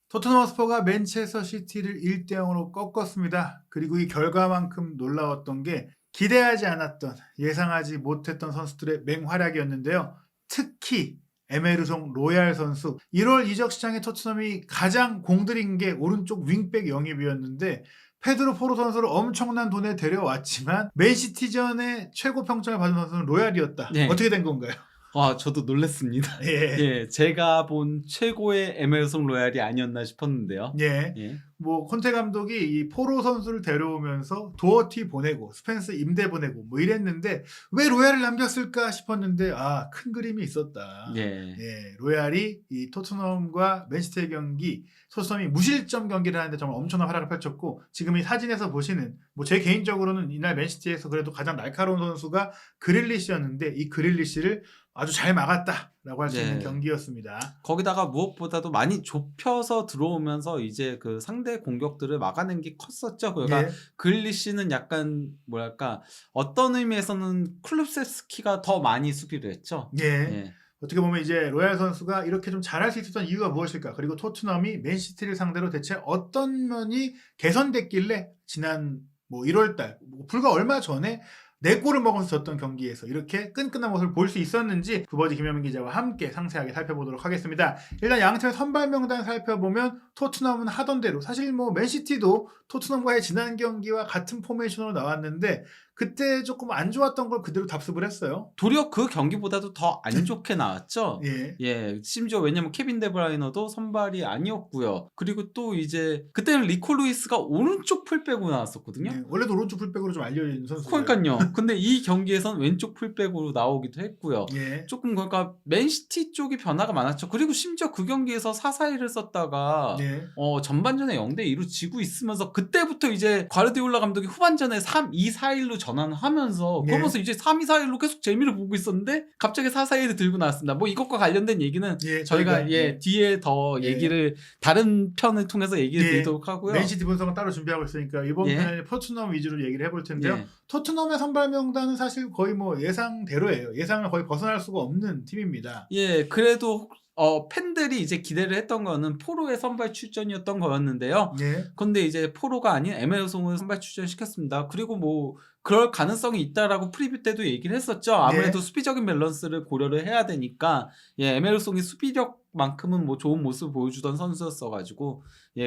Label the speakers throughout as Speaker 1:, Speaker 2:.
Speaker 1: 토트넘 허스퍼가 맨체스터 시티를 1대0으로 꺾었습니다. 그리고 이 결과만큼 놀라웠던 게 기대하지 않았던, 예상하지 못했던 선수들의 맹활약이었는데요. 특히 에메르송 로얄 선수, 1월 이적 시장에 토트넘이 가장 공들인 게 오른쪽 윙백 영입이었는데 페드로 포로 선수를 엄청난 돈에 데려왔지만 맨시티전에 최고 평점을 받은 선수는 로얄이었다.
Speaker 2: 네.
Speaker 1: 어떻게 된 건가요?
Speaker 2: 저도 놀랐습니다.
Speaker 1: 예.
Speaker 2: 예, 제가 본 최고의 에메르송 로얄이 아니었나 싶었는데요.
Speaker 1: 예.
Speaker 2: 예.
Speaker 1: 뭐 콘테 감독이 이 포로 선수를 데려오면서 도어티 보내고 스펜스 임대 보내고 뭐 이랬는데 왜 로얄을 남겼을까 싶었는데 큰 그림이 있었다.
Speaker 2: 예.
Speaker 1: 예, 로얄이 이 토트넘과 맨시티의 경기, 토트넘이 무실점 경기를 하는데 정말 엄청난 활약을 펼쳤고, 지금 이 사진에서 보시는 뭐 제 개인적으로는 이날 맨시티에서 그래도 가장 날카로운 선수가 그릴리시였는데 이 그릴리시를 아주 잘 막았다라고 할 수 있는
Speaker 2: 네.
Speaker 1: 경기였습니다.
Speaker 2: 거기다가 무엇보다도 많이 좁혀서 들어오면서 이제 그 상대 공격들을 막아낸 게 컸었죠. 그러니까
Speaker 1: 예.
Speaker 2: 그릴리시는 약간 뭐랄까 어떤 의미에서는 쿨루세스키가 더 많이 수비를 했죠.
Speaker 1: 예.
Speaker 2: 예.
Speaker 1: 어떻게 보면 이제 로얄 선수가 이렇게 좀 잘할 수 있었던 이유가 무엇일까? 그리고 토트넘이 맨시티를 상대로 대체 어떤 면이 개선됐길래 지난 뭐 1월달 불과 얼마 전에 4골을 먹으면서 졌던 경기에서 이렇게 끈끈한 모습을 볼 수 있었는지 부버지 김현민 기자와 함께 상세하게 살펴보도록 하겠습니다. 일단 양팀의 선발 명단 살펴보면 토트넘은 하던 대로, 사실 뭐 맨시티도 토트넘과의 지난 경기와 같은 포메이션으로 나왔는데 그때 조금 안 좋았던 걸 그대로 답습을 했어요.
Speaker 2: 도리어 그 경기보다도 더 안 좋게 나왔죠.
Speaker 1: 예.
Speaker 2: 예, 심지어 왜냐면 케빈 데브라이너도 선발이 아니었고요. 그리고 또 이제 그때는 리코 루이스가 오른쪽 풀백으로 나왔었거든요.
Speaker 1: 예. 원래도 오른쪽 풀백으로 좀 알려진 선수예요.
Speaker 2: 그러니까요. 근데 이 경기에선 왼쪽 풀백으로 나오기도 했고요.
Speaker 1: 예.
Speaker 2: 조금 그러니까 맨시티 쪽이 변화가 많았죠. 그리고 심지어 그 경기에서 4-4-1을 썼다가
Speaker 1: 예.
Speaker 2: 전반전에 0-2로 지고 있으면서 그때부터 이제 과르디올라 감독이 후반전에 3-2-4-1로 전환하면서
Speaker 1: 예.
Speaker 2: 그러면서 이제 3-2-4-1로 계속 재미를 보고 있었는데 갑자기 4-4-1을 들고 나왔습니다. 뭐 이것과 관련된 얘기는
Speaker 1: 예,
Speaker 2: 저희가
Speaker 1: 예.
Speaker 2: 뒤에 더
Speaker 1: 예.
Speaker 2: 얘기를 다른 편을 통해서 얘기를
Speaker 1: 예.
Speaker 2: 드리도록 하고요.
Speaker 1: 맨시티 분석은 따로 준비하고 있으니까 이번
Speaker 2: 예.
Speaker 1: 편에 토트넘 위주로 얘기를 해볼 텐데요.
Speaker 2: 예.
Speaker 1: 토트넘의 선발 명단은 사실 거의 뭐 예상대로예요. 예상을 거의 벗어날 수가 없는 팀입니다.
Speaker 2: 예, 그래도 팬들이 이제 기대를 했던 거는 포로의 선발 출전이었던 거였는데요.
Speaker 1: 예.
Speaker 2: 근데 이제 포로가 아닌 에메르송을 선발 출전시켰습니다. 그리고 뭐 그럴 가능성이 있다라고 프리뷰 때도 얘기를 했었죠. 아무래도 수비적인 밸런스를 고려를 해야 되니까 에메르송이 수비력만큼은 뭐 좋은 모습을 보여주던 선수였어가지고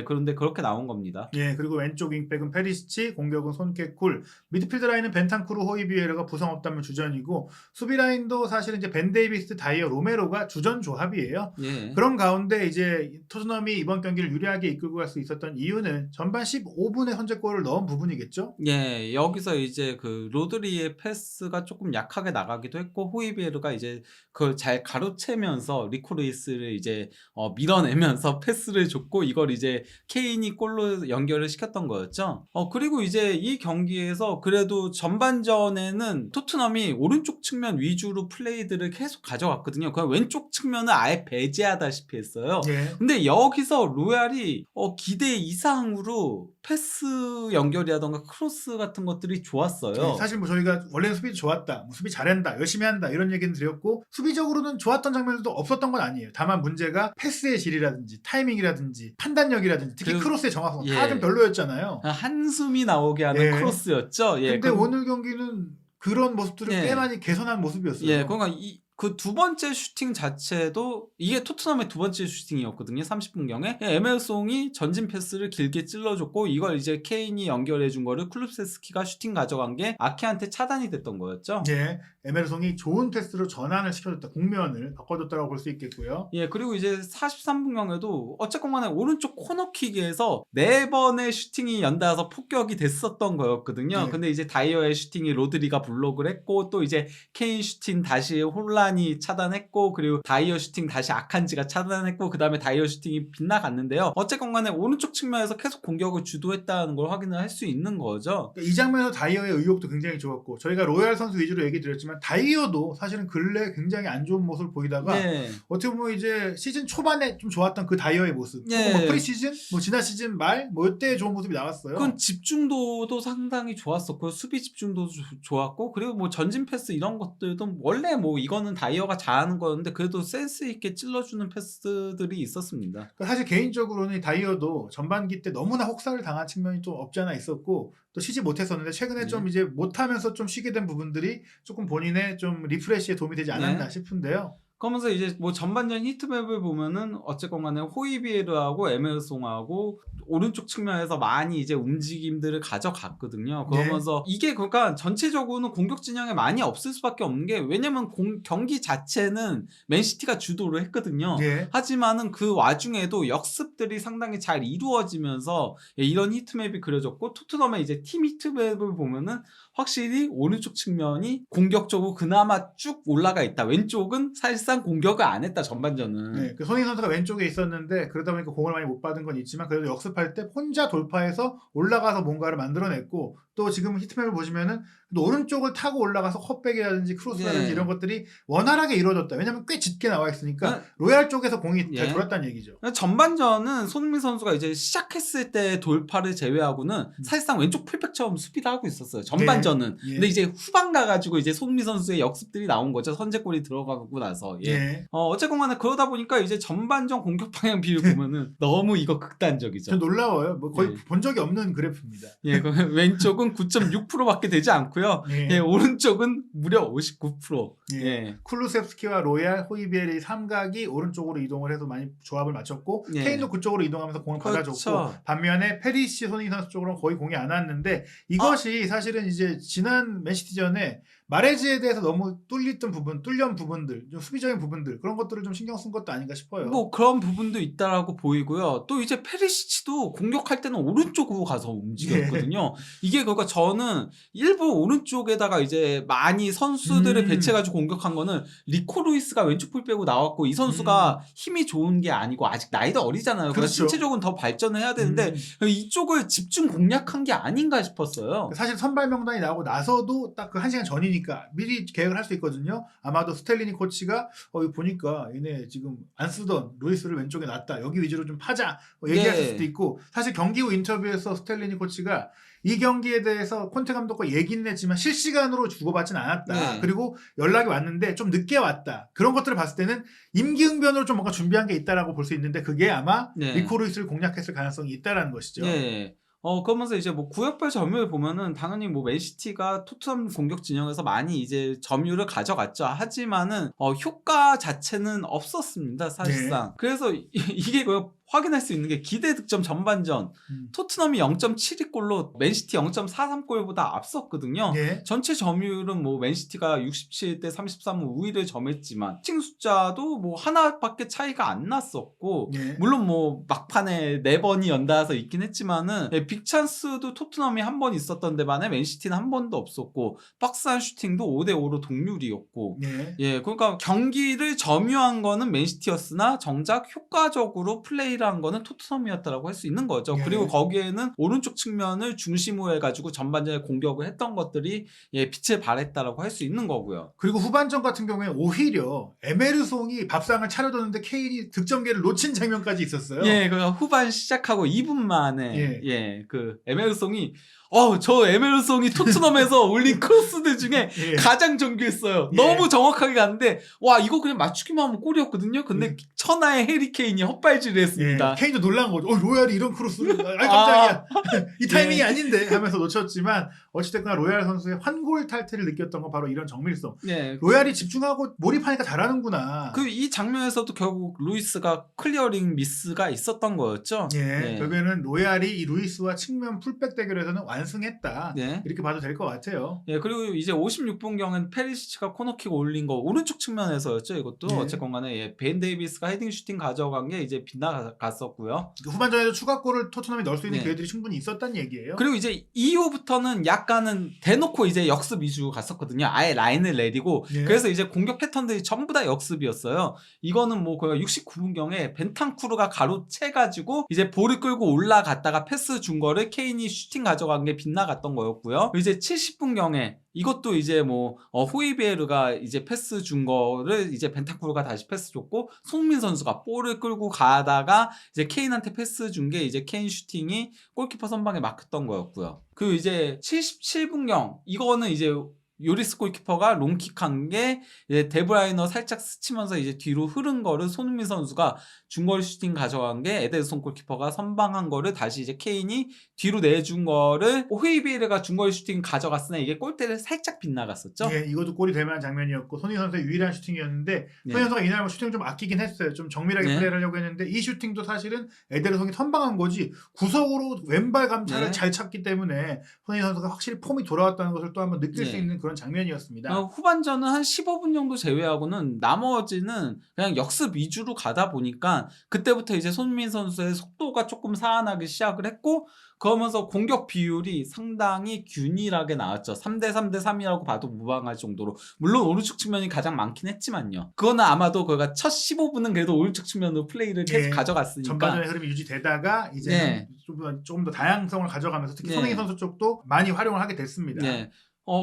Speaker 2: 그런데 그렇게 나온 겁니다.
Speaker 1: 예, 그리고 왼쪽 윙백은 페리시치, 공격은 손케쿨, 미드필드 라인은 벤탄쿠르, 호이비에르가 부상 없다면 주전이고, 수비 라인도 사실은 이제 벤 데이비스, 다이어, 로메로가 주전 조합이에요.
Speaker 2: 예.
Speaker 1: 그런 가운데 이제 토트넘이 이번 경기를 유리하게 이끌고 갈 수 있었던 이유는 전반 15분에 선제골을 넣은 부분이겠죠?
Speaker 2: 예, 여기서 이제 그 로드리의 패스가 조금 약하게 나가기도 했고 호이비에르가 이제 그걸 잘 가로채면서 리코 루이스를 이제 밀어내면서 패스를 줬고 이걸 이제 케인이 골로 연결을 시켰던 거였죠. 그리고 이제 이 경기에서 그래도 전반전에는 토트넘이 오른쪽 측면 위주로 플레이들을 계속 가져갔거든요. 그 왼쪽 측면을 아예 배제하다시피 했어요.
Speaker 1: 예.
Speaker 2: 근데 여기서 로얄이 기대 이상으로 패스 연결이라던가 크로스 같은 것들이 좋았어요.
Speaker 1: 네, 사실 뭐 저희가 원래는 수비 좋았다, 뭐 수비 잘한다, 열심히 한다 이런 얘기는 드렸고 수비적으로는 좋았던 장면들도 없었던 건 아니에요. 다만 문제가 패스의 질이라든지 타이밍이라든지 판단력이라든지 특히 크로스의 정확성 다 좀 별로였잖아요.
Speaker 2: 한숨이 나오게 하는 크로스였죠.
Speaker 1: 근데 오늘 경기는 그런 모습들을 꽤 많이 개선한 모습이었어요.
Speaker 2: 그러니까 그 두 번째 슈팅 자체도 이게 토트넘의 두 번째 슈팅이었거든요. 30분경에 에메르송이 전진 패스를 길게 찔러줬고 이걸 이제 케인이 연결해준 거를 쿨루세스키가 슈팅 가져간 게 아케한테 차단이 됐던 거였죠.
Speaker 1: 예, 에메르송이 좋은 패스로 전환을 시켜줬다, 국면을 바꿔줬다고 볼 수 있겠고요.
Speaker 2: 예, 그리고 이제 43분경에도 어쨌건 간에 오른쪽 코너킥에서 4번의 슈팅이 연달아서 폭격이 됐었던 거였거든요. 근데 이제 다이어의 슈팅이 로드리가 블록을 했고 또 이제 케인 슈팅 다시 혼란이 차단했고 그리고 다이어 슈팅 다시 아칸지가 차단했고 그 다음에 다이어 슈팅이 빗나갔는데요. 어쨌건 간에 오른쪽 측면에서 계속 공격을 주도했다는 걸 확인을 할 수 있는 거죠.
Speaker 1: 이 장면에서 다이어의 의욕도 굉장히 좋았고 저희가 로얄 선수 위주로 얘기 드렸지만 다이어도 사실은 근래 굉장히 안 좋은 모습을 보이다가 어떻게 보면 이제 시즌 초반에 좀 좋았던 그 다이어의 모습, 뭐 프리시즌, 뭐 지난 시즌 말, 뭐 이때 좋은 모습이 나왔어요.
Speaker 2: 그건 집중도도 상당히 좋았었고 수비 집중도도 좋았고 그리고 뭐 전진 패스 이런 것들도 원래 뭐 이거는 패스는 다이어가 잘하는 거였는데 그래도 센스 있게 찔러주는 패스들이 있었습니다.
Speaker 1: 그러니까 사실 개인적으로는 다이어도 전반기 때 너무나 혹사를 당한 측면이 좀 없지 않아 있었고 또 쉬지 못했었는데 최근에
Speaker 2: 네.
Speaker 1: 좀 이제 못하면서 좀 쉬게 된 부분들이 조금 본인의 좀 리프레시에 도움이 되지 않았나
Speaker 2: 네.
Speaker 1: 싶은데요.
Speaker 2: 그러면서 이제 뭐 전반전 히트맵을 보면은 어쨌건 간에 호이비에르하고 에메르송하고 오른쪽 측면에서 많이 이제 움직임들을 가져갔거든요.
Speaker 1: 네.
Speaker 2: 그러면서 이게 그러니까 전체적으로는 공격 진영에 많이 없을 수밖에 없는 게 왜냐면 경기 자체는 맨시티가 주도를 했거든요.
Speaker 1: 예.
Speaker 2: 하지만은 그 와중에도 역습들이 상당히 잘 이루어지면서 이런 히트맵이 그려졌고 토트넘의 이제 팀 히트맵을 보면은 확실히 오른쪽 측면이 공격적으로 그나마 쭉 올라가 있다. 왼쪽은 사실상 공격을 안 했다 전반전은.
Speaker 1: 네, 그 손흥민 선수가 왼쪽에 있었는데 그러다 보니까 공을 많이 못 받은 건 있지만 그래도 역습할 때 혼자 돌파해서 올라가서 뭔가를 만들어냈고 또 지금 히트맵을 보시면은 또 오른쪽을 타고 올라가서 컵백이라든지 크로스라든지
Speaker 2: 예.
Speaker 1: 이런 것들이 원활하게 이루어졌다. 왜냐면 꽤 짙게 나와 있으니까
Speaker 2: 네.
Speaker 1: 로얄 쪽에서 공이 잘
Speaker 2: 예.
Speaker 1: 돌았다는 얘기죠.
Speaker 2: 전반전은 손흥민 선수가 이제 시작했을 때 돌파를 제외하고는 사실상 왼쪽 풀백처럼 수비를 하고 있었어요. 전반전은.
Speaker 1: 예.
Speaker 2: 근데 이제 후반 가가지고 이제 손흥민 선수의 역습들이 나온 거죠. 선제골이 들어가고 나서. 예.
Speaker 1: 예.
Speaker 2: 어쨌건 간에 그러다 보니까 이제 전반전 공격 방향 비율 보면은 너무 이거 극단적이죠.
Speaker 1: 전 놀라워요. 뭐 거의
Speaker 2: 예.
Speaker 1: 본 적이 없는 그래프입니다.
Speaker 2: 예, 왼쪽은 9.6%밖에 되지 않고요.
Speaker 1: 예.
Speaker 2: 예, 오른쪽은 무려 59%.
Speaker 1: 예.
Speaker 2: 예.
Speaker 1: 쿨루셉스키와 로얄, 호이비에르의 삼각이 오른쪽으로 이동을 해서 많이 조합을 맞췄고
Speaker 2: 예.
Speaker 1: 케인도 그쪽으로 이동하면서 공을
Speaker 2: 그렇죠.
Speaker 1: 받아줬고 반면에 페리시 손흥민 선수 쪽으로는 거의 공이 안 왔는데 이것이 사실은 이제 지난 맨시티전에 마레즈에 대해서 너무 뚫린 부분들, 좀 수비적인 부분들 그런 것들을 좀 신경 쓴 것도 아닌가 싶어요.
Speaker 2: 뭐 그런 부분도 있다라고 보이고요. 또 이제 페리시치도 공격할 때는 오른쪽으로 가서 움직였거든요. 이게 그러니까 저는 일부 오른쪽에다가 이제 많이 선수들을 배치해가지고 공격한 거는 리코 루이스가 왼쪽 풀백으로 나왔고 이 선수가 힘이 좋은 게 아니고 아직 나이도 어리잖아요. 그러니까
Speaker 1: 그렇죠.
Speaker 2: 신체적으로는 더 발전을 해야 되는데 이쪽을 집중 공략한 게 아닌가 싶었어요.
Speaker 1: 사실 선발 명단이 나오고 나서도 딱 그 1시간 전이니까 미리 계획을 할 수 있거든요. 아마도 스텔리니 코치가 이거 보니까 얘네 지금 안 쓰던 루이스를 왼쪽에 놨다. 여기 위주로 좀 파자. 얘기했을
Speaker 2: 네.
Speaker 1: 수도 있고 사실 경기 후 인터뷰에서 스텔리니 코치가 이 경기에 대해서 콘테 감독과 얘기는 했지만 실시간으로 주고받진 않았다.
Speaker 2: 네.
Speaker 1: 그리고 연락이 왔는데 좀 늦게 왔다. 그런 것들을 봤을 때는 임기응변으로 좀 뭔가 준비한 게 있다라고 볼 수 있는데 그게 아마
Speaker 2: 네.
Speaker 1: 리코 루이스를 공략했을 가능성이 있다라는 것이죠.
Speaker 2: 네. 그러면서 이제 뭐 구역별 점유율 보면은 당연히 뭐 맨시티가 토트넘 공격 진영에서 많이 이제 점유율을 가져갔죠. 하지만은 효과 자체는 없었습니다. 사실상. 그래서 이게 확인할 수 있는 게 기대 득점 전반전 토트넘이 0.72골로 맨시티 0.43골보다 앞섰거든요.
Speaker 1: 예.
Speaker 2: 전체 점유율은 뭐 맨시티가 67대 33 우위를 점했지만 슈팅 숫자도 뭐 하나밖에 차이가 안 났었고
Speaker 1: 예.
Speaker 2: 물론 뭐 막판에 4번이 연달아서 있긴 했지만은 빅찬스도 토트넘이 한 번 있었던 데반에 맨시티는 한 번도 없었고 박스한 슈팅도 5대5로 동률이었고
Speaker 1: 예.
Speaker 2: 그러니까 경기를 점유한 거는 맨시티였으나 정작 효과적으로 플레이를 한 거는 토트넘이었다라고 할 수 있는 거죠.
Speaker 1: 예.
Speaker 2: 그리고 거기에는 오른쪽 측면을 중심으로 해가지고 전반전에 공격을 했던 것들이 빛을 발했다라고 할 수 있는 거고요.
Speaker 1: 그리고 후반전 같은 경우에 오히려 에메르송이 밥상을 차려뒀는데 케인이 득점계를 놓친 장면까지 있었어요.
Speaker 2: 예, 그 후반 시작하고 2분 만에
Speaker 1: 예.
Speaker 2: 그 에메르송이 저 에메르송이 토트넘에서 올린 크로스들 중에
Speaker 1: 예.
Speaker 2: 가장 정교했어요.
Speaker 1: 예.
Speaker 2: 너무 정확하게 갔는데 와 이거 그냥 맞추기만 하면 골이었거든요. 근데 천하의 해리 케인이 헛발질을 했습니다.
Speaker 1: 예. 케인도 놀란 거죠. 로얄이 이런 크로스를 깜짝이야. 이 타이밍이 아닌데 하면서 놓쳤지만 어찌됐거나 로얄 선수의 환골 탈퇴를 느꼈던 건 바로 이런 정밀성.
Speaker 2: 예.
Speaker 1: 로얄이 집중하고 몰입하니까 잘하는구나.
Speaker 2: 이 장면에서도 결국 루이스가 클리어링 미스가 있었던 거였죠.
Speaker 1: 예. 결국에는 로얄이 이 루이스와 측면 풀백 대결에서는 완승했다.
Speaker 2: 네.
Speaker 1: 이렇게 봐도 될 것 같아요.
Speaker 2: 예, 그리고 이제 56분경엔 페리시치가 코너킥 올린 거 오른쪽 측면에서였죠. 이것도
Speaker 1: 네.
Speaker 2: 어쨌건 간에 벤 데이비스가 헤딩 슈팅 가져간 게 이제 빗나갔었고요.
Speaker 1: 후반전에도 추가골을 토트넘이 넣을 수 있는
Speaker 2: 네.
Speaker 1: 기회들이 충분히 있었다는 얘기예요.
Speaker 2: 그리고 이제 이후부터는 약간은 대놓고 이제 역습 위주로 갔었거든요. 아예 라인을 내리고
Speaker 1: 예.
Speaker 2: 그래서 이제 공격 패턴들이 전부 다 역습이었어요. 이거는 뭐 거의 69분경에 벤탄쿠르가 가로채가지고 이제 볼을 끌고 올라갔다가 패스 준 거를 케인이 슈팅 가져간 게 빗나갔던 거였고요. 이제 70분경에 이것도 이제 뭐 호이비에르가 이제 패스 준 거를 이제 벤탄쿠르가 다시 패스 줬고 손민 선수가 볼을 끌고 가다가 이제 케인한테 패스 준 게 이제 케인 슈팅이 골키퍼 선방에 막혔던 거였고요. 그리고 이제 77분경 이거는 이제 요리스 골키퍼가 롱킥한 게 이제 데브라이너 살짝 스치면서 이제 뒤로 흐른 거를 손흥민 선수가 중거리 슈팅 가져간 게 에데르손 골키퍼가 선방한 거를 다시 이제 케인이 뒤로 내준 거를 호이비에르가 중거리 슈팅 가져갔으나 이게 골대를 살짝 빗나갔었죠.
Speaker 1: 예, 이것도 골이 될 만한 장면이었고 손흥민 선수의 유일한 슈팅이었는데
Speaker 2: 네.
Speaker 1: 손흥민 선수가 이날 뭐 슈팅을 좀 아끼긴 했어요. 좀 정밀하게
Speaker 2: 네.
Speaker 1: 플레이를 하려고 했는데 이 슈팅도 사실은 에데르송이 선방한 거지 구석으로 왼발 감차를
Speaker 2: 네.
Speaker 1: 잘 찼기 때문에 손흥민 선수가 확실히 폼이 돌아왔다는 것을 또 한번 느낄 수
Speaker 2: 네.
Speaker 1: 있는 그런 장면이었습니다.
Speaker 2: 후반전은 한 15분 정도 제외하고는 나머지는 그냥 역습 위주로 가다 보니까 그때부터 이제 손흥민 선수의 속도가 조금 살아나기 시작을 했고 그러면서 공격 비율이 상당히 균일하게 나왔죠. 3대 3대 3이라고 봐도 무방할 정도로. 물론 오른쪽 측면이 가장 많긴 했지만요. 그거는 아마도 그가 첫 15분은 그래도 오른쪽 측면으로 플레이를 계속
Speaker 1: 예,
Speaker 2: 가져갔으니까.
Speaker 1: 전반전의 흐름이 유지되다가 이제는
Speaker 2: 네.
Speaker 1: 조금 더 다양성을 가져가면서 특히
Speaker 2: 네.
Speaker 1: 손흥민 선수 쪽도 많이 활용을 하게 됐습니다.
Speaker 2: 네.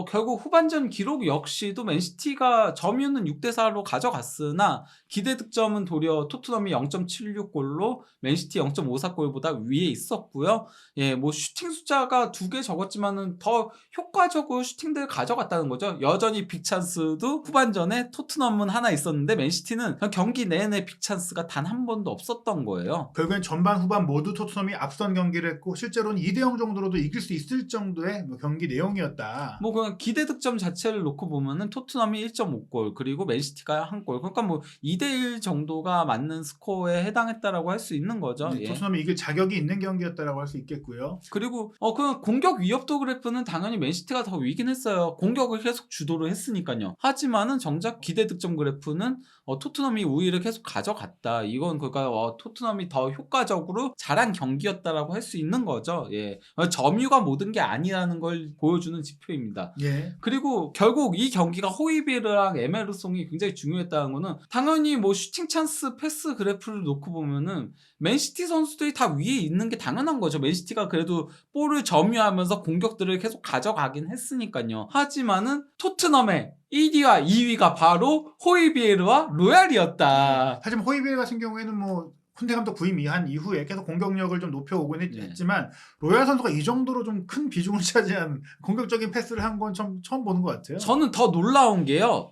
Speaker 2: 결국 후반전 기록 역시도 맨시티가 점유는 6대 4로 가져갔으나 기대 득점은 도리어 토트넘이 0.76골로 맨시티 0.54골보다 위에 있었고요. 예, 뭐 슈팅 숫자가 2개 적었지만은 더 효과적으로 슈팅들을 가져갔다는 거죠. 여전히 빅찬스도 후반전에 토트넘은 하나 있었는데 맨시티는 그냥 경기 내내 빅찬스가 단 한 번도 없었던 거예요.
Speaker 1: 결국엔 전반 후반 모두 토트넘이 앞선 경기를 했고 실제로는 2대0 정도로도 이길 수 있을 정도의 뭐 경기 내용이었다.
Speaker 2: 뭐 그냥 기대 득점 자체를 놓고 보면은 토트넘이 1.5골 그리고 맨시티가 1골 그러니까 뭐 2대1 정도가 맞는 스코어에 해당했다라고 할 수 있는 거죠.
Speaker 1: 네,
Speaker 2: 예.
Speaker 1: 토트넘이 이길 자격이 있는 경기였다라고 할 수 있겠고요.
Speaker 2: 그리고 그냥 공격 위협도 그래프는 당연히 맨시티가 더 위긴 했어요. 공격을 계속 주도를 했으니까요. 하지만은 정작 기대 득점 그래프는 토트넘이 우위를 계속 가져갔다. 이건 그러니까 토트넘이 더 효과적으로 잘한 경기였다라고 할 수 있는 거죠. 예. 점유가 모든 게 아니라는 걸 보여주는 지표입니다.
Speaker 1: 예.
Speaker 2: 그리고 결국 이 경기가 호이비르랑 에메르송이 굉장히 중요했다는 거는 당연히 뭐 슈팅 찬스 패스 그래프를 놓고 보면은 맨시티 선수들이 다 위에 있는 게 당연한 거죠. 맨시티가 그래도 볼을 점유하면서 공격들을 계속 가져가긴 했으니까요. 하지만은 토트넘의 1위와 2위가 바로 호이비에르와 로얄이었다.
Speaker 1: 하지만 호이비에 같은 경우에는 뭐 쿤테 감독 부임한 이후에 계속 공격력을 좀 높여오곤
Speaker 2: 네.
Speaker 1: 했지만 로얄 선수가 이 정도로 좀 큰 비중을 차지한 공격적인 패스를 한 건 처음 보는 것 같아요.
Speaker 2: 저는 더 놀라운 게요.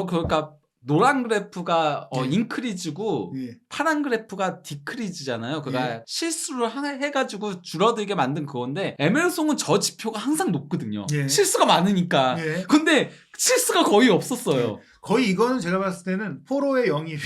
Speaker 2: 그러니까 노란 그래프가
Speaker 1: 네.
Speaker 2: 인크리즈고
Speaker 1: 예.
Speaker 2: 파란 그래프가 디크리즈잖아요. 그러니까
Speaker 1: 예.
Speaker 2: 실수를 해가지고 줄어들게 만든 그건데 에메르송은 저 지표가 항상 높거든요.
Speaker 1: 예.
Speaker 2: 실수가 많으니까.
Speaker 1: 예.
Speaker 2: 근데 실수가 거의 없었어요.
Speaker 1: 거의 이거는 제가 봤을 때는 포로의 영입이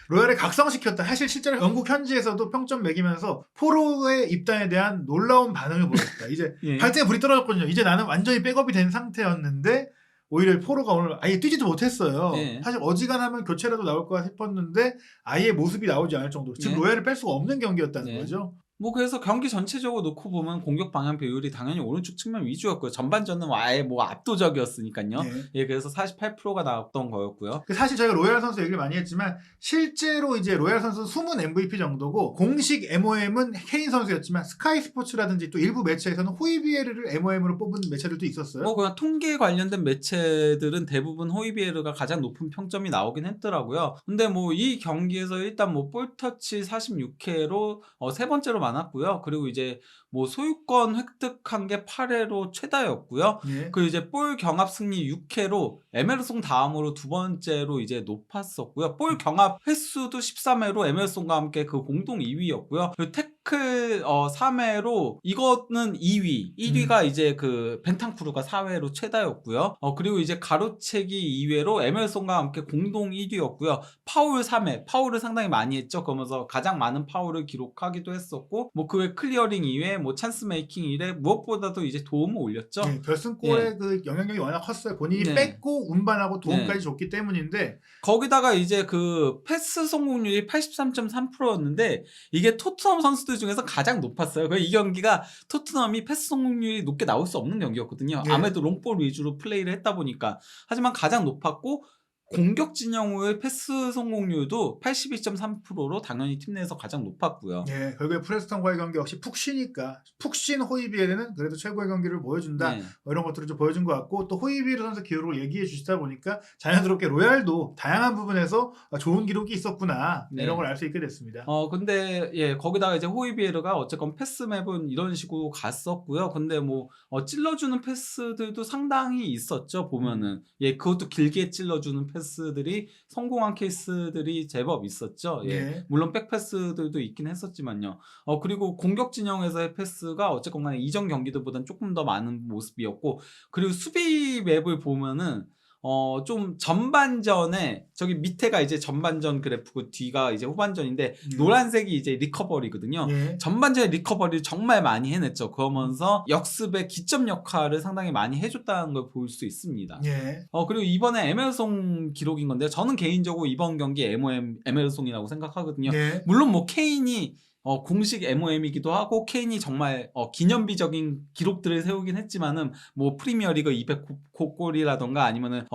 Speaker 1: 로얄을 각성시켰다. 사실 실제로 영국 현지에서도 평점 매기면서 포로의 입단에 대한 놀라운 반응을 보였다. 이제
Speaker 2: 예.
Speaker 1: 발등에 불이 떨어졌거든요. 이제 나는 완전히 백업이 된 상태였는데 오히려 포로가 오늘 아예 뛰지도 못했어요.
Speaker 2: 예.
Speaker 1: 사실 어지간하면 교체라도 나올 거야 싶었는데 아예 모습이 나오지 않을 정도로 지금
Speaker 2: 예.
Speaker 1: 로얄을 뺄 수가 없는 경기였다는
Speaker 2: 예.
Speaker 1: 거죠.
Speaker 2: 뭐 그래서 경기 전체적으로 놓고 보면 공격 방향 비율이 당연히 오른쪽 측면 위주였고요. 전반전은 아예 뭐 압도적이었으니까요.
Speaker 1: 예.
Speaker 2: 예, 그래서 48%가 나왔던 거였고요.
Speaker 1: 사실 저희가 로얄 선수 얘기를 많이 했지만 실제로 이제 로얄 선수 숨은 MVP 정도고 공식 MOM은 케인 선수였지만 스카이 스포츠라든지 또 일부 매체에서는 호이비에르를 MOM으로 뽑은 매체들도 있었어요.
Speaker 2: 뭐 그냥 통계에 관련된 매체들은 대부분 호이비에르가 가장 높은 평점이 나오긴 했더라고요. 근데 뭐 이 경기에서 일단 뭐 볼터치 46회로 세 번째로 많았고요. 그리고 이제 뭐 소유권 획득한 게 8회로 최다였고요.
Speaker 1: 예.
Speaker 2: 그리고 이제 볼 경합 승리 6회로 에메르송 다음으로 두 번째로 이제 높았었고요. 볼 경합 횟수도 13회로 에메르송과 함께 그 공동 2위였고요. 그리고 태클 3회로 이거는 2위, 1위가 이제 그 벤탄쿠르가 4회로 최다였고요. 그리고 이제 가로채기 2회로 에메르송과 함께 공동 1위였고요. 파울 3회, 파울을 상당히 많이 했죠. 그러면서 가장 많은 파울을 기록하기도 했었고, 뭐 그 외 클리어링 2회, 뭐 찬스 메이킹 1회, 무엇보다도 이제 도움을 올렸죠.
Speaker 1: 예, 결승골의 그 영향력이 워낙 컸어요. 본인이
Speaker 2: 네.
Speaker 1: 뺐고 운반하고 도움까지
Speaker 2: 네.
Speaker 1: 줬기 때문인데
Speaker 2: 거기다가 이제 그 패스 성공률이 83.3%였는데 이게 토트넘 선수들 중에서 가장 높았어요. 이 경기가 토트넘이 패스 성공률이 높게 나올 수 없는 경기였거든요.
Speaker 1: 네.
Speaker 2: 아무래도 롱볼 위주로 플레이를 했다 보니까. 하지만 가장 높았고 공격 진영의 패스 성공률도 82.3%로 당연히 팀 내에서 가장 높았고요.
Speaker 1: 예, 결국에 프레스턴과의 경기 역시 푹 쉬니까 푹 쉰 호이비에르는 그래도 최고의 경기를 보여준다.
Speaker 2: 네.
Speaker 1: 뭐 이런 것들을 좀 보여준 것 같고 또 호이비에르 선수 기록을 얘기해 주시다 보니까 자연스럽게 로얄도 다양한 부분에서 좋은 기록이 있었구나
Speaker 2: 네.
Speaker 1: 이런 걸 알 수 있게 됐습니다.
Speaker 2: 근데 예, 거기다가 이제 호이비에르가 어쨌건 패스 맵은 이런 식으로 갔었고요. 근데 뭐 찔러주는 패스들도 상당히 있었죠. 보면은 예, 그것도 길게 찔러주는 패스들이 성공한 케이스들이 제법 있었죠. 예,
Speaker 1: 예.
Speaker 2: 물론 백패스들도 있긴 했었지만요. 그리고 공격 진영에서의 패스가 어쨌건 간에 이전 경기들보다는 조금 더 많은 모습이었고, 그리고 수비 맵을 보면은 좀 전반전에 저기 밑에가 이제 전반전 그래프고 뒤가 이제 후반전인데 노란색이 이제 리커버리거든요.
Speaker 1: 예.
Speaker 2: 전반전에 리커버리를 정말 많이 해냈죠. 그러면서 역습의 기점 역할을 상당히 많이 해줬다는 걸 볼 수 있습니다.
Speaker 1: 예.
Speaker 2: 그리고 이번에 에멜송 기록인 건데요. 저는 개인적으로 이번 경기 에멜송이라고 생각하거든요.
Speaker 1: 예.
Speaker 2: 물론 뭐 케인이 공식 MOM이기도 하고 케인이 정말 기념비적인 기록들을 세우긴 했지만은 뭐 프리미어리그 200골이라던가 아니면은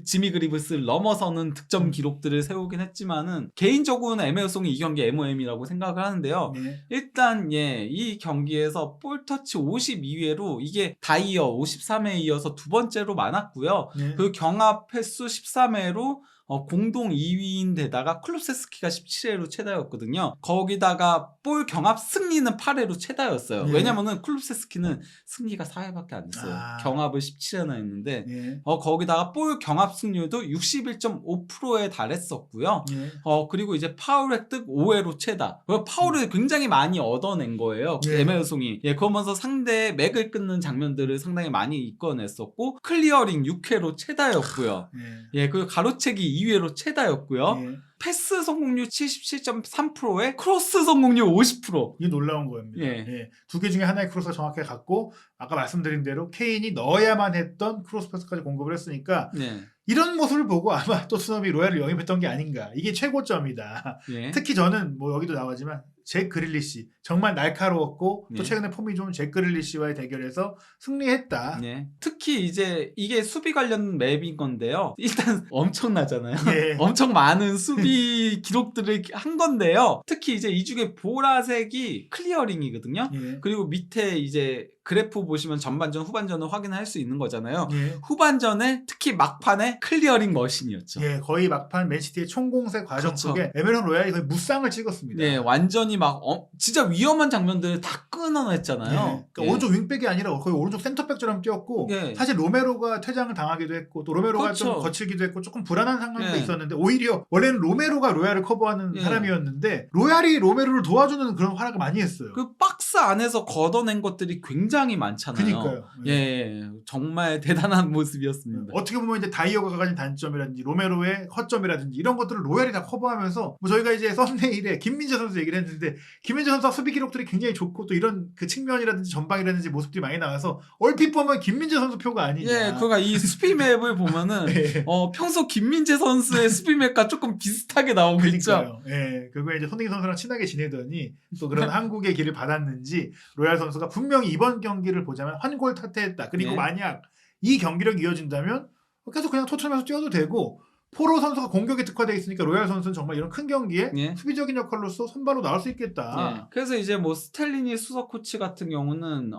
Speaker 2: 지미 그리브스를 넘어서는 득점 기록들을 세우긴 했지만은 개인적으로는 에멜송이 이 경기 MOM이라고 생각을 하는데요.
Speaker 1: 예.
Speaker 2: 일단 예, 이 경기에서 볼터치 52회로 이게 다이어 53회에 이어서 두 번째로 많았고요.
Speaker 1: 예.
Speaker 2: 그 경합 횟수 13회로 공동 2위인 데다가 클루세스키가 17회로 최다였거든요. 거기다가 볼 경합 승리는 8회로 최다였어요.
Speaker 1: 예.
Speaker 2: 왜냐면은 클루세스키는 승리가 4회밖에 안 됐어요. 경합을 17회나 했는데
Speaker 1: 예.
Speaker 2: 거기다가 볼 경합 승률도 61.5%에 달했었고요.
Speaker 1: 예.
Speaker 2: 그리고 이제 파울 획득 5회로 최다. 파울을 굉장히 많이 얻어낸 거예요.
Speaker 1: 예.
Speaker 2: 에멜송이. 예, 그러면서 상대의 맥을 끊는 장면들을 상당히 많이 이끌어냈었고 클리어링 6회로 최다였고요.
Speaker 1: 예.
Speaker 2: 예, 그리고 가로채기 2회로 최다였고요.
Speaker 1: 예.
Speaker 2: 패스 성공률 77.3%에 크로스 성공률 50%.
Speaker 1: 이게 놀라운 거입니다.
Speaker 2: 예.
Speaker 1: 예. 두 개 중에 하나의 크로스가 정확하게 갔고 아까 말씀드린 대로 케인이 넣어야만 했던 크로스 패스까지 공급을 했으니까
Speaker 2: 네.
Speaker 1: 이런 모습을 보고 아마 토트넘이 로얄을 영입했던 게 아닌가. 이게 최고점이다.
Speaker 2: 예.
Speaker 1: 특히 저는 뭐 여기도 나오지만 잭 그릴리시 정말 날카로웠고 또
Speaker 2: 네.
Speaker 1: 최근에 폼이 좋은 잭 그릴리시와의 대결에서 승리했다.
Speaker 2: 네. 특히 이제 이게 수비 관련 맵인 건데요. 일단 엄청나잖아요.
Speaker 1: 예.
Speaker 2: 엄청 많은 수비 기록들을 한 건데요. 특히 이제 이 중에 보라색이 클리어링이거든요.
Speaker 1: 예.
Speaker 2: 그리고 밑에 이제 그래프 보시면 전반전, 후반전을 확인할 수 있는 거잖아요.
Speaker 1: 예.
Speaker 2: 후반전에 특히 막판에 클리어링 머신이었죠.
Speaker 1: 예, 거의 막판 맨시티의 총공세 과정
Speaker 2: 그렇죠.
Speaker 1: 속에 에메론 로얄이 거의 무쌍을 찍었습니다.
Speaker 2: 네, 완전히 막 진짜 위험한 장면들을 다 끊어냈잖아요.
Speaker 1: 예, 그러니까
Speaker 2: 예.
Speaker 1: 오른쪽 윙백이 아니라 거의 오른쪽 센터백처럼 뛰었고
Speaker 2: 예.
Speaker 1: 사실 로메로가 퇴장을 당하기도 했고 또 로메로가
Speaker 2: 그렇죠.
Speaker 1: 좀 거칠기도 했고 조금 불안한 상황도
Speaker 2: 예.
Speaker 1: 있었는데 오히려 원래는 로메로가 로얄을 커버하는
Speaker 2: 예.
Speaker 1: 사람이었는데 로얄이 로메로를 도와주는 그런 활약을 많이 했어요.
Speaker 2: 그 박스 안에서 걷어낸 것들이 굉장히 많잖아요.
Speaker 1: 그러니까요.
Speaker 2: 예, 정말 대단한 모습이었습니다.
Speaker 1: 어떻게 보면 이제 다이어가 가진 단점이라든지 로메로의 허점이라든지 이런 것들을 로얄이 다 커버하면서 뭐 저희가 이제 썸네일에 김민재 선수 얘기를 했는데 김민재 선수가 수비 기록들이 굉장히 좋고 또 이런 그 측면이라든지 전방이라든지 모습들이 많이 나와서 얼핏 보면 김민재 선수 표가 아니냐.
Speaker 2: 예, 그러니까 이 수비 맵을 보면은
Speaker 1: 예.
Speaker 2: 평소 김민재 선수의 수비 맵과 조금 비슷하게 나오고 있죠.
Speaker 1: 그러니까요. 예, 결국에 이제 손흥민 선수랑 친하게 지내더니 또 그런 한국의 길을 받았는지 로얄 선수가 분명히 이번 경기를 보자면 환골 탈퇴했다. 그리고
Speaker 2: 예.
Speaker 1: 만약 이 경기력이 이어진다면 계속 그냥 토트넘에서 뛰어도 되고 포로 선수가 공격에 특화되어 있으니까 로얄 선수는 정말 이런 큰 경기에
Speaker 2: 예.
Speaker 1: 수비적인 역할로서 선발로 나올 수 있겠다.
Speaker 2: 예. 그래서 이제 뭐 스텔리니 수석 코치 같은 경우는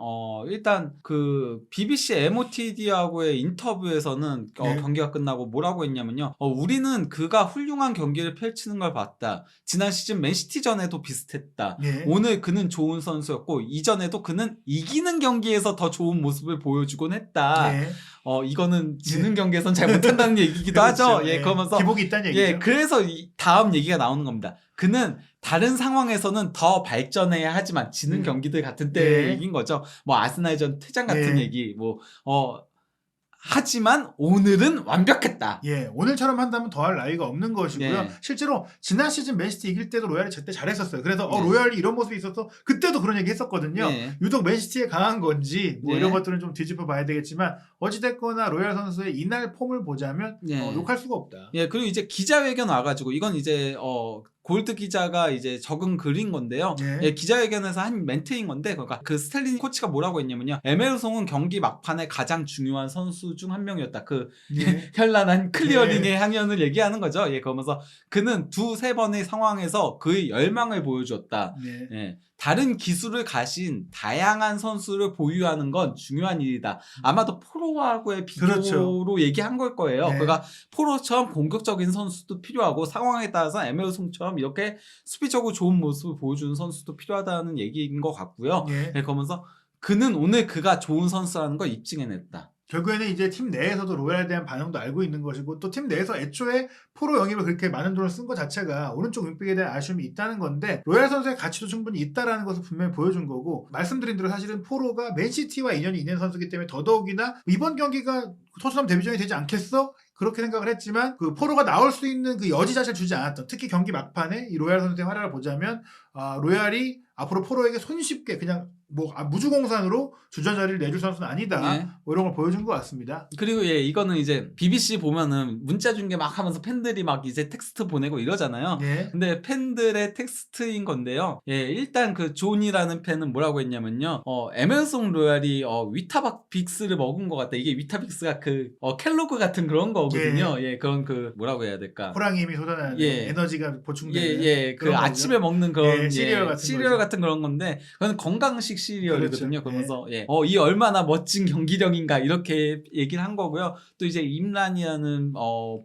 Speaker 2: 일단 그 BBC MOTD하고의 인터뷰에서는
Speaker 1: 네.
Speaker 2: 경기가 끝나고 뭐라고 했냐면요. 우리는 그가 훌륭한 경기를 펼치는 걸 봤다. 지난 시즌 맨시티전에도 비슷했다.
Speaker 1: 예.
Speaker 2: 오늘 그는 좋은 선수였고 이전에도 그는 이기는 경기에서 더 좋은 모습을 보여주곤 했다.
Speaker 1: 예.
Speaker 2: 이거는 지는 경기에선 잘 못한다는 얘기기도 하죠.
Speaker 1: 그렇죠.
Speaker 2: 예, 그러면서
Speaker 1: 기복이 있다는 얘기죠.
Speaker 2: 예, 그래서 다음 얘기가 나오는 겁니다. 그는 다른 상황에서는 더 발전해야 하지만 지는 경기들 같은 때
Speaker 1: 네.
Speaker 2: 얘기인 거죠. 뭐 아스날전 퇴장 같은
Speaker 1: 네.
Speaker 2: 얘기, 하지만 오늘은 완벽했다.
Speaker 1: 예, 오늘처럼 한다면 더할 나위가 없는 것이고요.
Speaker 2: 예.
Speaker 1: 실제로 지난 시즌 맨시티 이길 때도 로얄이 저때 잘했었어요. 그래서
Speaker 2: 예.
Speaker 1: 로얄이 이런 모습이 있어서 그때도 그런 얘기 했었거든요.
Speaker 2: 예.
Speaker 1: 유독 맨시티에 강한 건지 뭐
Speaker 2: 예.
Speaker 1: 이런 것들은 좀 뒤집어 봐야 되겠지만 어찌됐거나 로얄 선수의 이날 폼을 보자면
Speaker 2: 예.
Speaker 1: 욕할 수가 없다.
Speaker 2: 예, 그리고 이제 기자회견 와가지고 이건 이제 골드 기자가 이제 적은 글인 건데요.
Speaker 1: 예.
Speaker 2: 예, 기자회견에서 한 멘트인 건데, 그러니까 그 스탠리 코치가 뭐라고 했냐면요. 에메르송은 경기 막판에 가장 중요한 선수 중 한 명이었다. 그
Speaker 1: 예.
Speaker 2: 현란한 클리어링의 향연을 얘기하는 거죠. 예, 그러면서 그는 두세 번의 상황에서 그의 열망을 보여주었다.
Speaker 1: 예.
Speaker 2: 예, 다른 기술을 가진 다양한 선수를 보유하는 건 중요한 일이다. 아마도 프로하고의 비교로
Speaker 1: 그렇죠.
Speaker 2: 얘기한 걸 거예요.
Speaker 1: 네.
Speaker 2: 그러니까 프로처럼 공격적인 선수도 필요하고 상황에 따라서 에메르송처럼 이렇게 수비적으로 좋은 모습을 보여주는 선수도 필요하다는 얘기인 것 같고요.
Speaker 1: 예.
Speaker 2: 네, 그러면서 그는 오늘 그가 좋은 선수라는 걸 입증해냈다.
Speaker 1: 결국에는 이제 팀 내에서도 로얄에 대한 반응도 알고 있는 것이고 또 팀 내에서 애초에 프로 영입을 그렇게 많은 돈을 쓴 것 자체가 오른쪽 윙백에 대한 아쉬움이 있다는 건데 로얄 선수의 가치도 충분히 있다라는 것을 분명히 보여준 거고 말씀드린 대로 사실은 포로가 맨시티와 인연이 있는 선수이기 때문에 더더욱이나 이번 경기가 토트넘 데뷔전이 되지 않겠어? 그렇게 생각을 했지만 그 포로가 나올 수 있는 그 여지 자체를 주지 않았던 특히 경기 막판에 이 로얄 선수의 활약을 보자면 로얄이 앞으로 포로에게 손쉽게 그냥 뭐 무주공산으로 주전 자리를 내줄 선수는 아니다.
Speaker 2: 네.
Speaker 1: 뭐 이런 걸 보여준 것 같습니다.
Speaker 2: 그리고 예, 이거는 이제 BBC 보면은 문자 중계 막 하면서 팬들이 막 이제 텍스트 보내고 이러잖아요.
Speaker 1: 예.
Speaker 2: 근데 팬들의 텍스트인 건데요. 예, 일단 그 존이라는 팬은 뭐라고 했냐면요. 에메르송 로얄이 위타빅스를 먹은 것 같다. 이게 위타빅스가 그 켈로그 같은 그런 거거든요. 예, 그런 그 뭐라고 해야 될까?
Speaker 1: 호랑이 힘이 쏟아나는
Speaker 2: 예.
Speaker 1: 에너지가 보충되는
Speaker 2: 예, 그
Speaker 1: 그런 거죠.
Speaker 2: 아침에 먹는 그런
Speaker 1: 예, 시리얼 같은
Speaker 2: 시리얼
Speaker 1: 거죠.
Speaker 2: 같은 그런 건데 그건 건강식 시리얼이거든요.
Speaker 1: 그렇죠.
Speaker 2: 그러면서 이 얼마나 멋진 경기력인가 이렇게 얘기를 한 거고요. 또 이제 임란이라는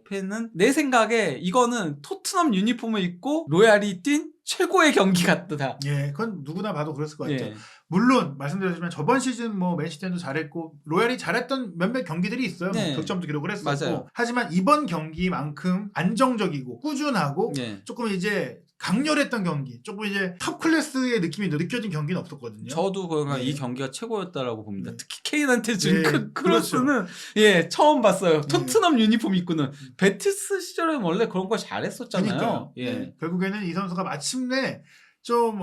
Speaker 2: 팬은 내 생각에 이거는 토트넘 유니폼을 입고 로얄이 뛴 최고의 경기 같다.
Speaker 1: 예, 그건 누구나 봐도 그랬을 것 같죠.
Speaker 2: 예.
Speaker 1: 물론 말씀드렸지만 저번 시즌 뭐 맨시티도 잘했고 로얄이 잘했던 몇몇 경기들이 있어요.
Speaker 2: 네.
Speaker 1: 뭐 득점도 기록을 했었고.
Speaker 2: 맞아요.
Speaker 1: 하지만 이번 경기만큼 안정적이고 꾸준하고
Speaker 2: 예.
Speaker 1: 조금 이제 강렬했던 경기, 조금 이제 탑 클래스의 느낌이 느껴진 경기는 없었거든요.
Speaker 2: 저도 그러니까
Speaker 1: 네.
Speaker 2: 이 경기가 최고였다라고 봅니다.
Speaker 1: 네.
Speaker 2: 특히 케인한테 준
Speaker 1: 네,
Speaker 2: 크로스는 예 처음 봤어요.
Speaker 1: 네.
Speaker 2: 토트넘 유니폼 입고는 베티스 시절에는 원래 그런 걸 잘했었잖아요.
Speaker 1: 그러니까요.
Speaker 2: 예.
Speaker 1: 네. 결국에는 이 선수가 마침내 좀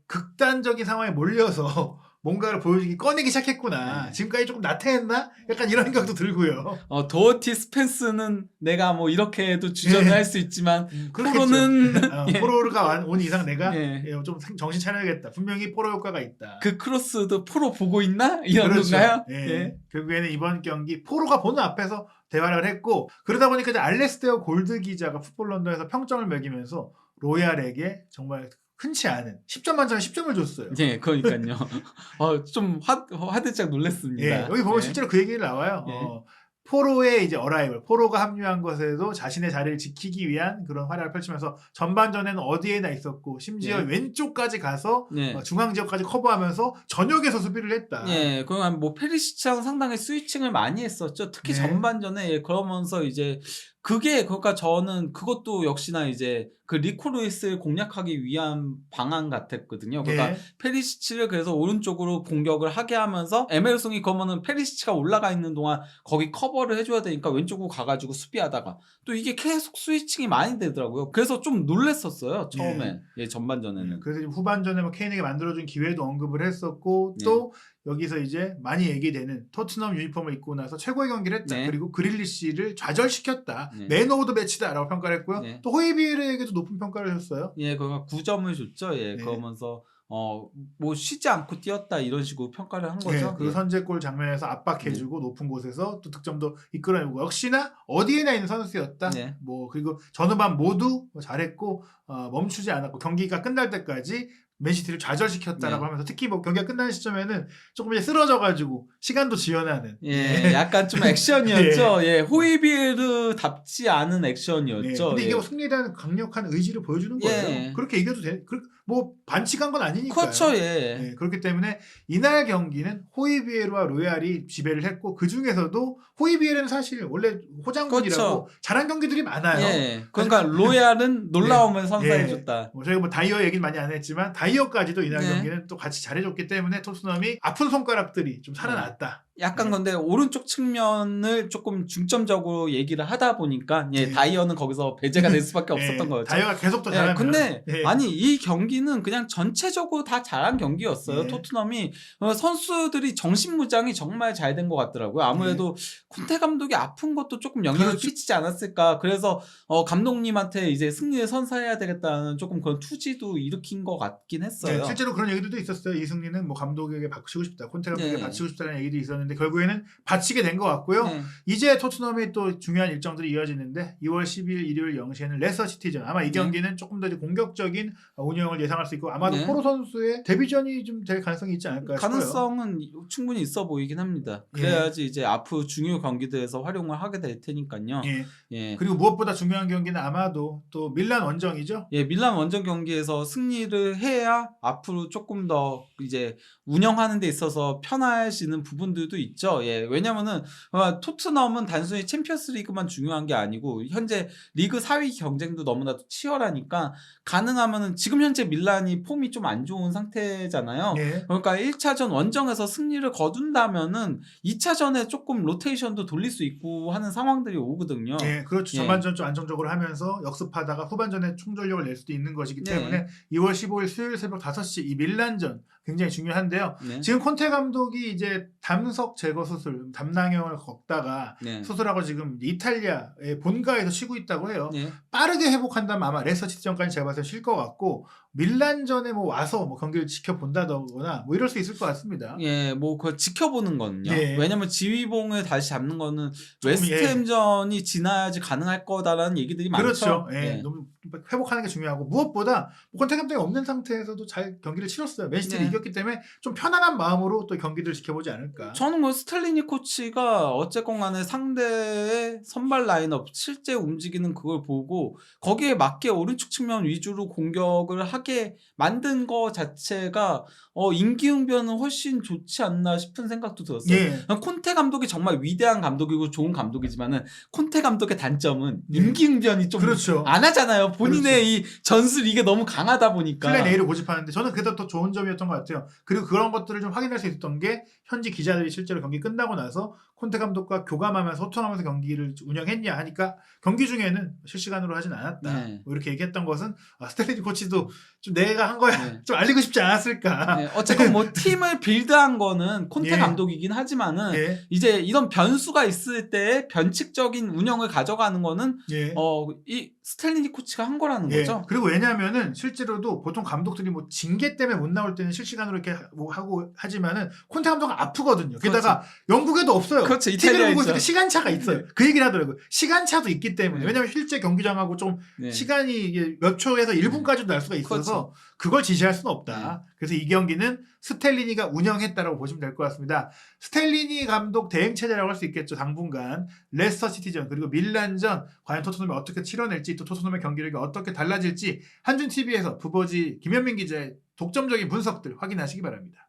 Speaker 1: 극단적인 상황에 몰려서 뭔가를 보여주기 꺼내기 시작했구나.
Speaker 2: 네.
Speaker 1: 지금까지 조금 나태했나? 약간 이런 생각도 들고요.
Speaker 2: 도어티 스펜스는 내가 뭐 이렇게 해도 주전을
Speaker 1: 예.
Speaker 2: 할 수 있지만
Speaker 1: 그렇겠죠.
Speaker 2: 포로는 예.
Speaker 1: 포로가 온 이상 내가
Speaker 2: 예.
Speaker 1: 좀 정신 차려야겠다. 분명히 포로 효과가 있다.
Speaker 2: 그 크로스도 프로 보고 있나? 이런
Speaker 1: 그렇죠.
Speaker 2: 건가요?
Speaker 1: 예.
Speaker 2: 예.
Speaker 1: 결국에는 이번 경기 포로가 보는 앞에서 대화를 했고 그러다 보니까 이제 알레스테어 골드 기자가 풋볼 런던에서 평점을 매기면서 로얄에게 정말 흔치 않은 10점 만점에 10점을 줬어요.
Speaker 2: 예, 그러니까요. 좀 화들짝 놀랐습니다.
Speaker 1: 예, 여기 보면
Speaker 2: 예.
Speaker 1: 실제로 그 얘기를 나와요.
Speaker 2: 예.
Speaker 1: 포로의 이제 어라이벌, 포로가 합류한 것에도 자신의 자리를 지키기 위한 그런 활약을 펼치면서 전반전에는 어디에나 있었고 심지어
Speaker 2: 예.
Speaker 1: 왼쪽까지 가서
Speaker 2: 예.
Speaker 1: 중앙 지역까지 커버하면서 전역에서 수비를 했다.
Speaker 2: 예, 그럼 뭐 페리시치랑 상당히 스위칭을 많이 했었죠. 특히
Speaker 1: 네.
Speaker 2: 전반전에 그러면서 이제 그러니까 저는 그것도 역시나 이제 그 리코 루이스를 공략하기 위한 방안 같았거든요. 그러니까
Speaker 1: 예.
Speaker 2: 페리시치를 그래서 오른쪽으로 공격을 하게 하면서 에메르송이 그러면은 페리시치가 올라가 있는 동안 거기 커버를 해줘야 되니까 왼쪽으로 가가지고 수비하다가 또 이게 계속 스위칭이 많이 되더라고요. 그래서 좀 놀랬었어요. 처음에 전반전에는.
Speaker 1: 그래서 이제 후반전에 뭐 케인에게 만들어준 기회도 언급을 했었고 또 여기서 이제 많이 얘기되는 토트넘 유니폼을 입고 나서 최고의 경기를 했다.
Speaker 2: 네.
Speaker 1: 그리고 그릴리시를 좌절시켰다.
Speaker 2: 네.
Speaker 1: 맨 오브 더 매치다라고 평가를 했고요.
Speaker 2: 네.
Speaker 1: 또 호이비에르에게도 높은 평가를 줬어요.
Speaker 2: 예, 그거 9점을 줬죠. 예,
Speaker 1: 네.
Speaker 2: 그러면서 뭐 쉬지 않고 뛰었다 이런 식으로 평가를 한 거죠.
Speaker 1: 그 선제골 장면에서 압박해주고 높은 곳에서 또 득점도 이끌어내고 역시나 어디에나 있는 선수였다.
Speaker 2: 네.
Speaker 1: 뭐 그리고 전후반 모두 잘했고 멈추지 않았고 경기가 끝날 때까지 맨시티를 좌절시켰다라고
Speaker 2: 네.
Speaker 1: 하면서 특히 뭐 경기가 끝나는 시점에는 조금 이제 쓰러져가지고 시간도 지연하는.
Speaker 2: 예, 약간 좀 액션이었죠. 예, 호이비에르답지 않은 액션이었죠.
Speaker 1: 근데 이게
Speaker 2: 예.
Speaker 1: 뭐 승리에 대한 강력한 의지를 보여주는 거예요.
Speaker 2: 예.
Speaker 1: 그렇게 이겨도 돼. 뭐 반칙한 건 아니니까요.
Speaker 2: 그렇죠. 예.
Speaker 1: 그렇기 때문에 이날 경기는 호이비에르와 로얄이 지배를 했고 그 중에서도 호이비에르는 사실 원래 호장군이라고
Speaker 2: 그렇죠.
Speaker 1: 잘한 경기들이 많아요.
Speaker 2: 예. 그러니까 로얄은 놀라움을 선사해줬다.
Speaker 1: 뭐 저희가 뭐 다이어 얘기는 많이 안 했지만 다이어까지도 이날
Speaker 2: 네.
Speaker 1: 경기는 또 같이 잘해줬기 때문에 토트넘이 아픈 손가락들이 좀 살아났다.
Speaker 2: 약간
Speaker 1: 네.
Speaker 2: 근데 오른쪽 측면을 조금 중점적으로 얘기를 하다 보니까
Speaker 1: 네.
Speaker 2: 다이어는 거기서 배제가 될 수밖에 없었던
Speaker 1: 예,
Speaker 2: 거였죠.
Speaker 1: 다이어가 계속 더
Speaker 2: 예,
Speaker 1: 잘하면
Speaker 2: 근데
Speaker 1: 예.
Speaker 2: 아니 이 경기는 그냥 전체적으로 다 잘한 경기였어요.
Speaker 1: 예.
Speaker 2: 토트넘이 선수들이 정신무장이 정말 잘 된 것 같더라고요. 아무래도 콘테 감독이 아픈 것도 조금 영향을
Speaker 1: 그렇죠.
Speaker 2: 끼치지 않았을까. 그래서 감독님한테 이제 승리를 선사해야 되겠다는 조금 그런 투지도 일으킨 것 같긴
Speaker 1: 네,
Speaker 2: 했어요.
Speaker 1: 실제로 그런 얘기들도 있었어요. 이승리는 뭐 감독에게 바치고 싶다, 콘테 감독에게
Speaker 2: 네.
Speaker 1: 바치고 싶다는 얘기도 있었는데 결국에는 바치게 된 것 같고요.
Speaker 2: 네.
Speaker 1: 이제 토트넘이 또 중요한 일정들이 이어지는데 2월 10일 일요일 0시에는 레스터 시티전. 아마 이
Speaker 2: 네.
Speaker 1: 경기는 조금 더 공격적인 운영을 예상할 수 있고 아마도
Speaker 2: 네.
Speaker 1: 포로 선수의 데뷔전이 좀 될 가능성이 있지 않을까 싶어요.
Speaker 2: 가능성은 충분히 있어 보이긴 합니다. 그래야지 이제 앞으로 중요 경기들에서 활용을 하게 될 테니까요.
Speaker 1: 예.
Speaker 2: 예.
Speaker 1: 그리고 무엇보다 중요한 경기는 아마도 또 밀란 원정이죠.
Speaker 2: 예, 밀란 원정 경기에서 승리를 해야 앞으로 조금 더 이제 운영하는 데 있어서 편해지는 부분들도 있죠. 예, 왜냐면은 토트넘은 단순히 챔피언스 리그만 중요한 게 아니고 현재 리그 4위 경쟁도 너무나도 치열하니까 가능하면은 지금 현재 밀란이 폼이 좀 안 좋은 상태잖아요.
Speaker 1: 예.
Speaker 2: 그러니까 1차전 원정에서 승리를 거둔다면은 2차전에 조금 로테이션도 돌릴 수 있고 하는 상황들이 오거든요.
Speaker 1: 예, 그렇죠.
Speaker 2: 예.
Speaker 1: 전반전 좀 안정적으로 하면서 역습하다가 후반전에 총전력을 낼 수도 있는 것이기
Speaker 2: 네.
Speaker 1: 때문에 2월 15일 수요일 새벽 5시 이 밀란전 굉장히 중요한데요.
Speaker 2: 네.
Speaker 1: 지금 콘테 감독이 이제 담석 제거 수술, 담낭염을 겪다가
Speaker 2: 네.
Speaker 1: 수술하고 지금 이탈리아의 본가에서 쉬고 있다고 해요.
Speaker 2: 네.
Speaker 1: 빠르게 회복한다면 아마 레스터 시티전까지 제가 봐서 쉴 것 같고 밀란전에 뭐 와서 뭐 경기를 지켜본다거나 뭐 이럴 수 있을 것 같습니다.
Speaker 2: 예, 뭐 그걸 지켜보는 거는요.
Speaker 1: 예.
Speaker 2: 왜냐면 지휘봉을 다시 잡는 거는
Speaker 1: 조금,
Speaker 2: 웨스트햄전이 지나야지 가능할 거다라는 얘기들이
Speaker 1: 그렇죠.
Speaker 2: 많죠.
Speaker 1: 예,
Speaker 2: 예.
Speaker 1: 너무 회복하는 게 중요하고 무엇보다 콘테 감독이 없는 상태에서도 잘 경기를 치렀어요. 맨시티를
Speaker 2: 네.
Speaker 1: 이겼기 때문에 좀 편안한 마음으로 또 경기를 지켜보지 않을까.
Speaker 2: 저는 뭐 스탈리니 코치가 어쨌건 간에 상대의 선발 라인업 실제 움직이는 그걸 보고 거기에 맞게 오른쪽 측면 위주로 공격을 하게 만든 거 자체가 임기응변은 훨씬 좋지 않나 싶은 생각도 들었어요.
Speaker 1: 예.
Speaker 2: 콘테 감독이 정말 위대한 감독이고 좋은 감독이지만은 콘테 감독의 단점은
Speaker 1: 예.
Speaker 2: 임기응변이 좀
Speaker 1: 그렇죠.
Speaker 2: 안 하잖아요. 본인의 이 전술 이게 너무 강하다 보니까.
Speaker 1: 플랜 A를 고집하는데 저는 그래도 더 좋은 점이었던 것 같아요. 그리고 그런 것들을 좀 확인할 수 있었던 게 현지 기자들이 실제로 경기 끝나고 나서 콘테 감독과 교감하면서 소통하면서 경기를 운영했냐 하니까 경기 중에는 실시간으로 하진 않았다.
Speaker 2: 네.
Speaker 1: 뭐 이렇게 얘기했던 것은 스텔리니 코치도 좀 내가 한 거야
Speaker 2: 네.
Speaker 1: 좀 알리고 싶지 않았을까.
Speaker 2: 네, 어쨌건 뭐 팀을 빌드한 거는 콘테
Speaker 1: 예.
Speaker 2: 감독이긴 하지만은
Speaker 1: 예.
Speaker 2: 이제 이런 변수가 있을 때 변칙적인 운영을 가져가는 거는
Speaker 1: 예.
Speaker 2: 이 스텔리니 코치가 한 거라는
Speaker 1: 예.
Speaker 2: 거죠.
Speaker 1: 그리고 왜냐하면은 실제로도 보통 감독들이 뭐 징계 때문에 못 나올 때는 실시간으로 이렇게 뭐 하고 하지만은 콘테 감독은 아프거든요. 게다가 영국에도 없어요.
Speaker 2: 그렇죠.
Speaker 1: TV를
Speaker 2: 이탈리아에
Speaker 1: 보고 있을
Speaker 2: 있죠.
Speaker 1: 때 시간차가 있어요.
Speaker 2: 네.
Speaker 1: 그 얘기를 하더라고요. 시간차도 있기 때문에.
Speaker 2: 네.
Speaker 1: 왜냐하면 실제 경기장하고 좀
Speaker 2: 네.
Speaker 1: 시간이 이게 몇 초에서 1분까지도 날 수가 있어서
Speaker 2: 그렇죠.
Speaker 1: 그걸 지시할 수는 없다. 그래서 이 경기는 스텔리니가 운영했다라고 보시면 될 것 같습니다. 스텔리니 감독 대행 체제라고 할 수 있겠죠. 당분간 레스터 시티전 그리고 밀란전 과연 토트넘이 어떻게 치러낼지 또 토트넘의 경기력이 어떻게 달라질지 한준TV에서 부버지 김현민 기자의 독점적인 분석들 확인하시기 바랍니다.